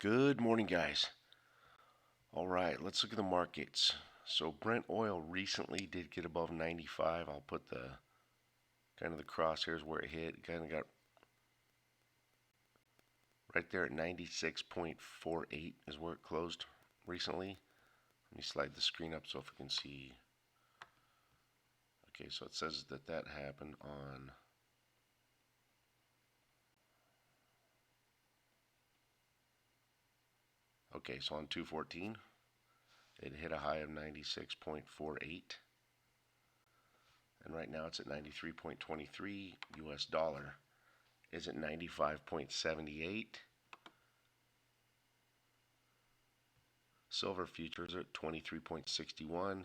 Good morning, guys. All right, let's look at the markets. So Brent oil recently did get above 95. I'll put the kind of the crosshairs where it hit. It kind of got right there at 96.48 is where it closed recently. Let me slide the screen up so if we can see. Okay, so it says that happened on. Okay, so on 214, it hit a high of 96.48. And right now it's at 93.23. US dollar is at 95.78. Silver futures are at 23.61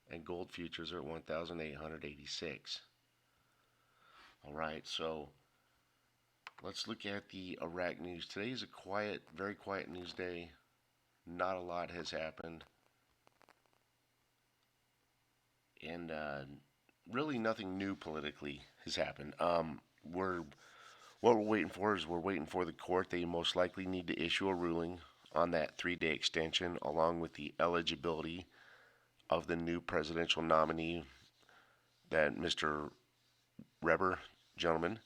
and gold futures are at 1,886. All right, so let's look at the Iraq news. Today is a quiet, very quiet news day. Not a lot has happened, and really nothing new politically has happened. We're what we're waiting for is we're waiting for the court. They most likely need to issue a ruling on that 3-day extension, along with the eligibility of the new presidential nominee, that Mr. Reber gentleman.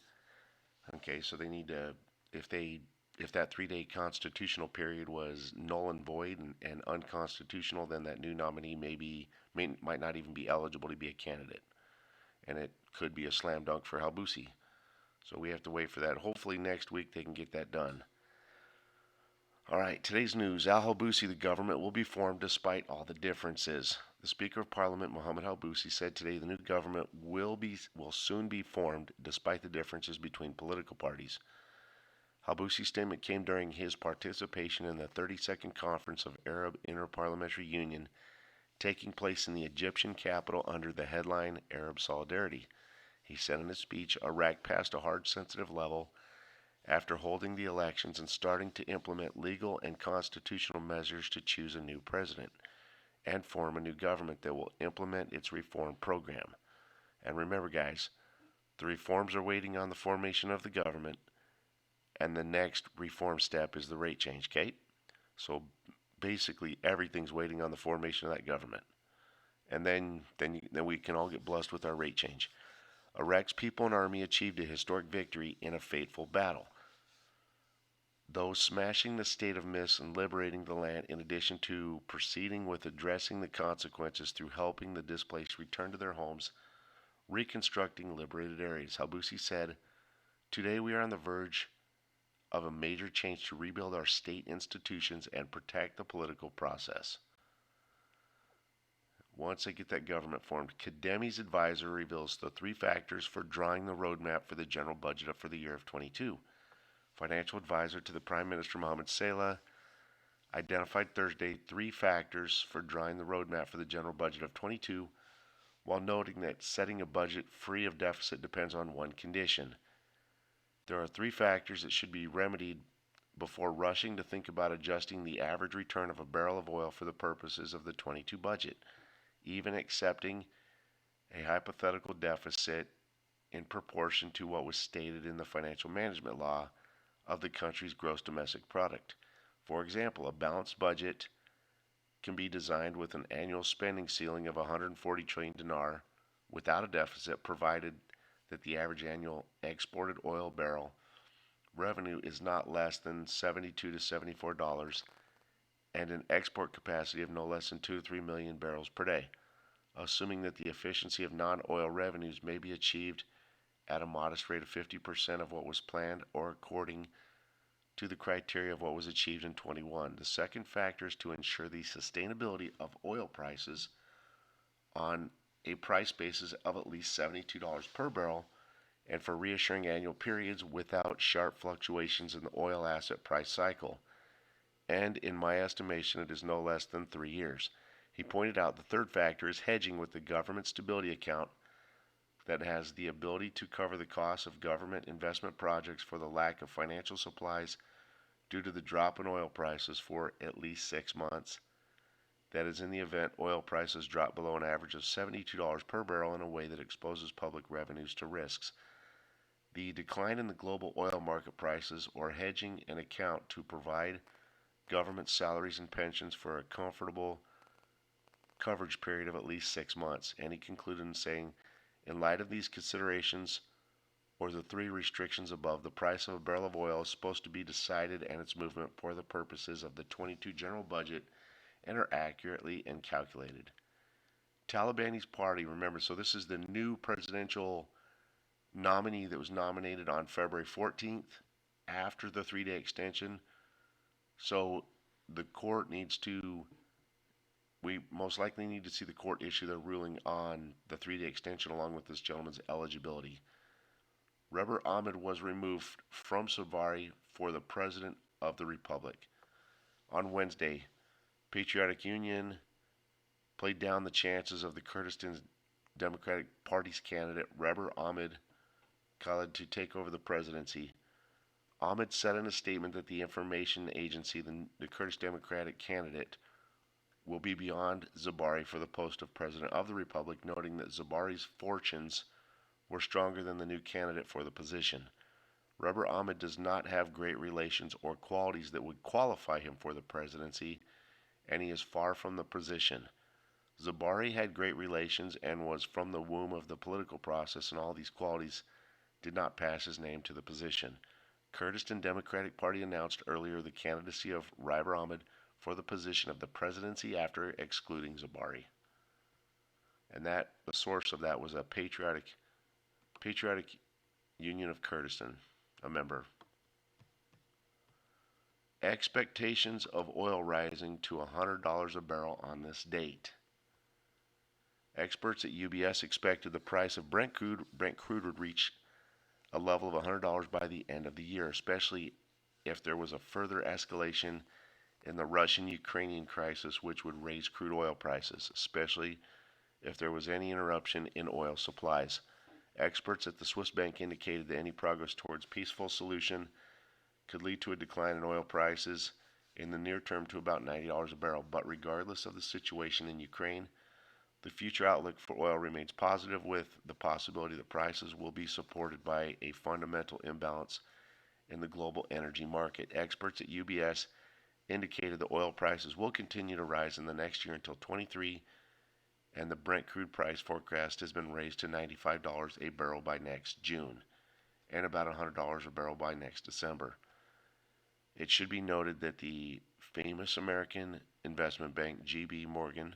Okay, so they need to, if they, if that 3-day constitutional period was null and void and unconstitutional, then that new nominee might not even be eligible to be a candidate, and it could be a slam dunk for Halbusi. So we have to wait for that. Hopefully next week they can get that done. All right, today's news. Al Halbusi, the government will be formed despite all the differences. The Speaker of Parliament, Mohammed Halbusi, said today the new government will soon be formed despite the differences between political parties. Halbusi's statement came during his participation in the 32nd Conference of Arab Interparliamentary Union taking place in the Egyptian capital under the headline Arab Solidarity. He said in his speech, Iraq passed a hard sensitive level after holding the elections and starting to implement legal and constitutional measures to choose a new president and form a new government that will implement its reform program. And remember, guys, the reforms are waiting on the formation of the government, and the next reform step is the rate change, Kate. So basically, everything's waiting on the formation of that government, and then we can all get blessed with our rate change. Iraq's people and army achieved a historic victory in a fateful battle, though smashing the state of Mis and liberating the land, in addition to proceeding with addressing the consequences through helping the displaced return to their homes, reconstructing liberated areas. Halbusi said, today we are on the verge of a major change to rebuild our state institutions and protect the political process. Once they get that government formed, Kademi's advisor reveals the 3 factors for drawing the roadmap for the general budget for the year of 22. Financial advisor to the Prime Minister Mohammed Saleh identified Thursday 3 factors for drawing the roadmap for the general budget of 22, while noting that setting a budget free of deficit depends on one condition. There are 3 factors that should be remedied before rushing to think about adjusting the average return of a barrel of oil for the purposes of the 22 budget, even accepting a hypothetical deficit in proportion to what was stated in the financial management law of the country's gross domestic product. For example, a balanced budget can be designed with an annual spending ceiling of 140 trillion dinar without a deficit, provided that the average annual exported oil barrel revenue is not less than $72 to $74 and an export capacity of no less than 2 to 3 million barrels per day, assuming that the efficiency of non-oil revenues may be achieved at a modest rate of 50% of what was planned or according to the criteria of what was achieved in 21. The second factor is to ensure the sustainability of oil prices on a price basis of at least $72 per barrel and for reassuring annual periods without sharp fluctuations in the oil asset price cycle. And in my estimation, it is no less than 3 years. He pointed out the third factor is hedging with the government stability account that has the ability to cover the costs of government investment projects for the lack of financial supplies due to the drop in oil prices for at least 6 months. That is, in the event oil prices drop below an average of $72 per barrel in a way that exposes public revenues to risks. The decline in the global oil market prices or hedging an account to provide government salaries and pensions for a comfortable coverage period of at least 6 months. And he concluded in saying, in light of these considerations, or the three restrictions above, the price of a barrel of oil is supposed to be decided and its movement for the purposes of the 22 general budget and are accurately and calculated. Talabani's party, remember, so this is the new presidential nominee that was nominated on February 14th after the 3-day extension. So the court needs to, we most likely need to see the court issue their ruling on the 3-day extension along with this gentleman's eligibility. Rebber Ahmed was removed from Zubari for the President of the Republic. On Wednesday, Patriotic Union played down the chances of the Kurdistan Democratic Party's candidate, Rebber Ahmed Khalid, to take over the presidency. Ahmed said in a statement that the information agency, the Kurdish Democratic candidate, will be beyond Zubari for the post of President of the Republic, noting that Zubari's fortunes were stronger than the new candidate for the position. Rebber Ahmed does not have great relations or qualities that would qualify him for the presidency, and he is far from the position. Zubari had great relations and was from the womb of the political process, and all these qualities did not pass his name to the position. Kurdistan Democratic Party announced earlier the candidacy of Rebber Ahmed for the position of the presidency after excluding Zubari. And that the source of that was a Patriotic Union of Kurdistan, a member. Expectations of oil rising to $100 a barrel on this date. Experts at UBS expected the price of Brent crude would reach a level of $100 by the end of the year, especially if there was a further escalation in the Russian-Ukrainian crisis, which would raise crude oil prices, especially if there was any interruption in oil supplies. Experts at the Swiss bank indicated that any progress towards peaceful solution could lead to a decline in oil prices in the near term to about $90 a barrel. But regardless of the situation in Ukraine, the future outlook for oil remains positive, with the possibility that prices will be supported by a fundamental imbalance in the global energy market. Experts at UBS indicated that oil prices will continue to rise in the next year until 23, and the Brent crude price forecast has been raised to $95 a barrel by next June and about $100 a barrel by next December. It should be noted that the famous American investment bank J.P. Morgan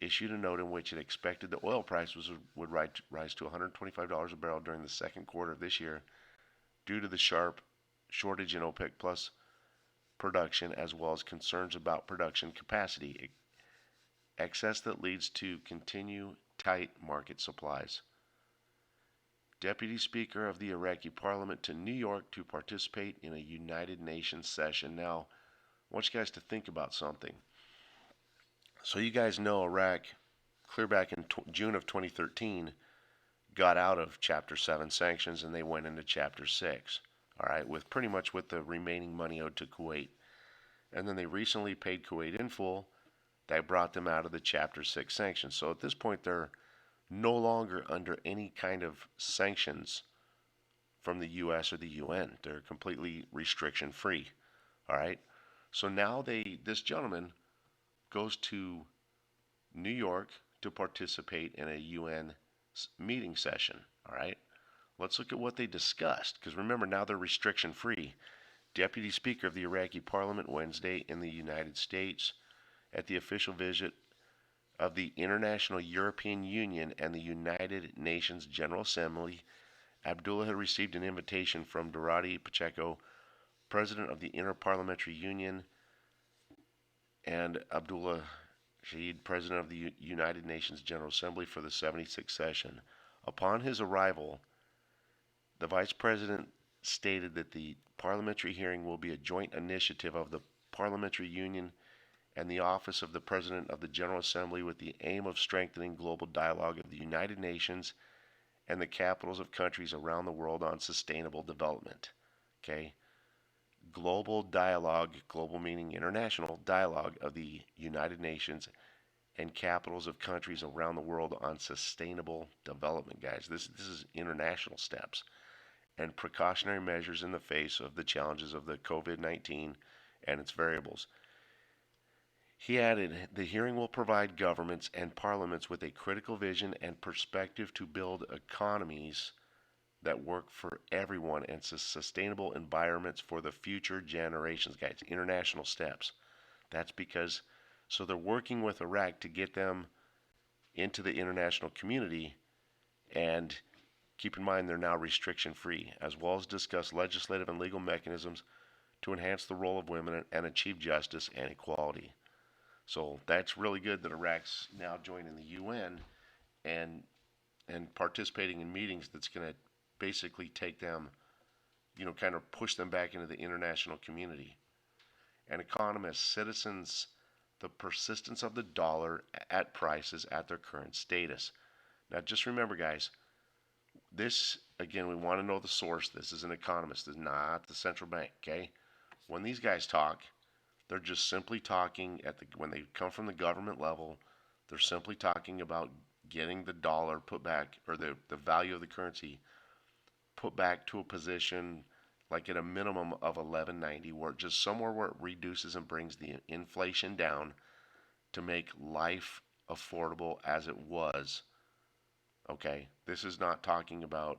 issued a note in which it expected the oil prices would rise to $125 a barrel during the second quarter of this year due to the sharp shortage in OPEC Plus production, as well as concerns about production capacity, excess that leads to continue tight market supplies. Deputy Speaker of the Iraqi Parliament to New York to participate in a United Nations session. Now, I want you guys to think about something. So you guys know Iraq, clear back in June of 2013, got out of Chapter 7 sanctions and they went into Chapter 6, all right, with pretty much with the remaining money owed to Kuwait. And then they recently paid Kuwait in full. That brought them out of the Chapter 6 sanctions. So at this point, they're no longer under any kind of sanctions from the U.S. or the UN. They're completely restriction free, all right? So now this gentleman goes to New York to participate in a UN meeting session, all right? Let's look at what they discussed, because remember, now they're restriction free. Deputy Speaker of the Iraqi Parliament Wednesday in the United States at the official visit of the International European Union and the United Nations General Assembly, Abdullah had received an invitation from Dorothy Pacheco, President of the Interparliamentary Union, and Abdullah Shahid, President of the United Nations General Assembly, for the 76th session. Upon his arrival, the Vice President stated that the parliamentary hearing will be a joint initiative of the Parliamentary Union and the Office of the President of the General Assembly, with the aim of strengthening global dialogue of the United Nations and the capitals of countries around the world on sustainable development. Okay? Global dialogue, global meaning international dialogue of the United Nations and capitals of countries around the world on sustainable development, guys. This is international steps. and precautionary measures in the face of the challenges of the COVID-19 and its variables. He added, the hearing will provide governments and parliaments with a critical vision and perspective to build economies that work for everyone and sustainable environments for the future generations, guys. International steps. That's because, so they're working with Iraq to get them into the international community, and keep in mind they're now restriction free, as well as discuss legislative and legal mechanisms to enhance the role of women and achieve justice and equality. So that's really good that Iraq's now joining the UN and participating in meetings that's going to basically take them, kind of push them back into the international community. And economists, citizens, the persistence of the dollar at prices at their current status. Now, just remember, guys, this, again, we want to know the source. This is an economist, this is not the central bank, okay? When these guys talk, they're just simply talking when they come from the government level, they're simply talking about getting the dollar put back, or the value of the currency put back to a position like at a minimum of 1190, where just somewhere where it reduces and brings the inflation down to make life affordable as it was. Okay, this is not talking about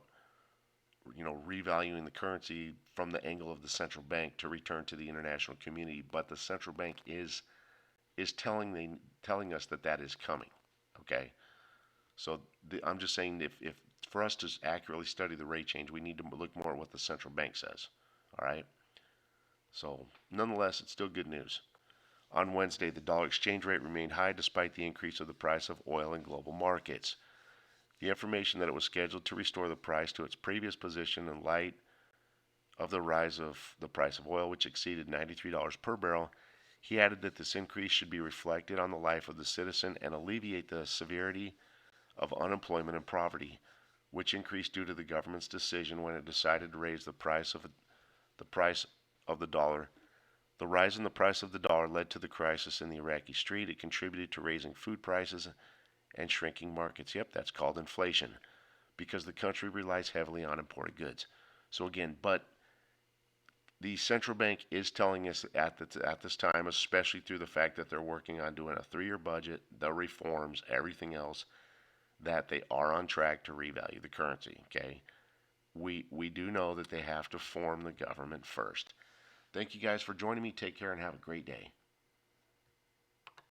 revaluing the currency from the angle of the central bank to return to the international community, but the central bank is telling us that is coming. Okay, so I'm just saying, if for us to accurately study the rate change, we need to look more at what the central bank says. All right. So nonetheless, it's still good news. On Wednesday, the dollar exchange rate remained high despite the increase of the price of oil in global markets. The information that it was scheduled to restore the price to its previous position in light of the rise of the price of oil, which exceeded $93 per barrel. He added that this increase should be reflected on the life of the citizen and alleviate the severity of unemployment and poverty, which increased due to the government's decision when it decided to raise the price of the dollar. The rise in the price of the dollar led to the crisis in the Iraqi street. It contributed to raising food prices and shrinking markets. Yep, that's called inflation, because the country relies heavily on imported goods. So again, but the central bank is telling us at this time, especially through the fact that they're working on doing a 3-year budget, the reforms, everything else, that they are on track to revalue the currency. Okay, we do know that they have to form the government first. Thank you guys for joining me. Take care and have a great day.